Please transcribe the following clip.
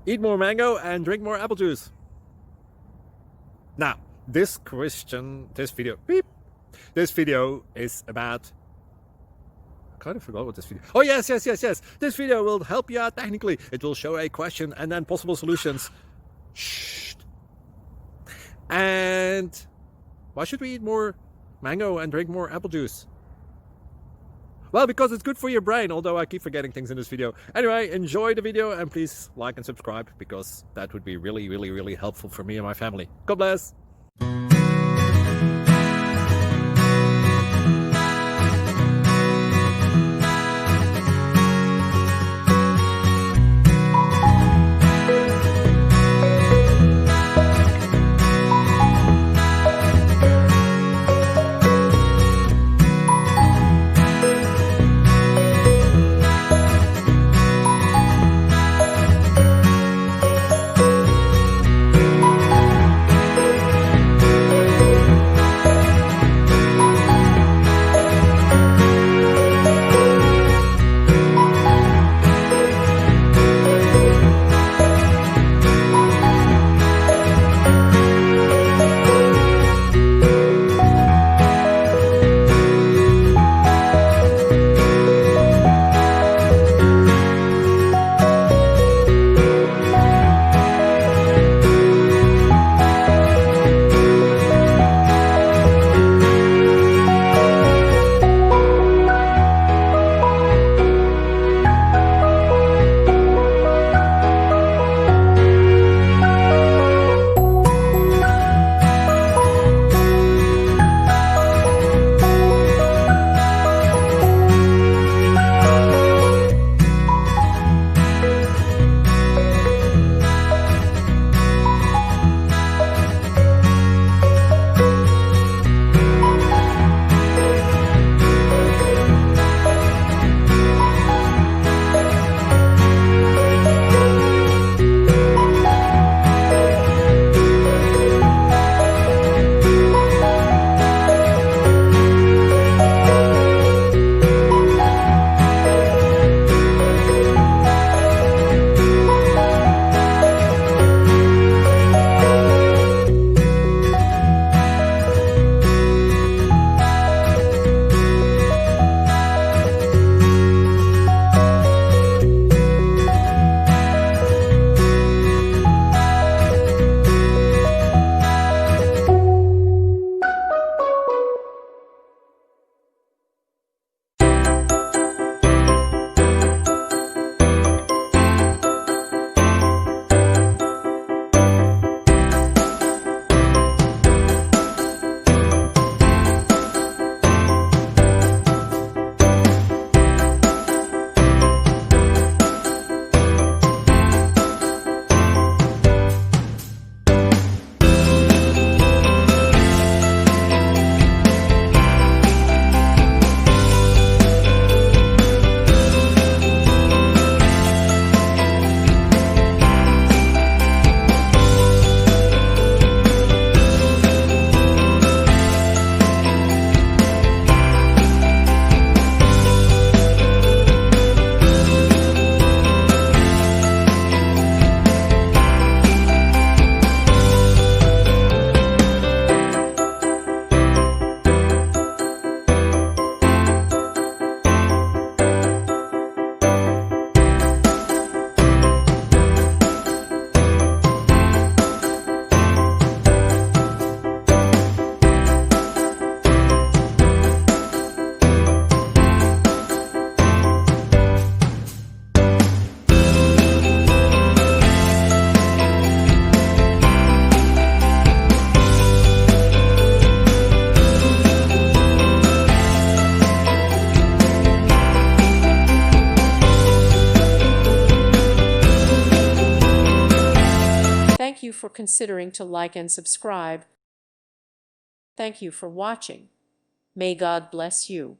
Eat more mango and drink more apple juice. Now, this video is about... I kind of forgot what this video... Oh, yes. This video will help you out technically. It will show a question and then possible solutions. Shh. And why should we eat more mango and drink more apple juice? Well, because it's good for your brain, although I keep forgetting things in this video. Anyway, enjoy the video and please like and subscribe, because that would be really helpful for me and my family. God bless! Thank you for considering to like and subscribe. Thank you for watching. May God bless you.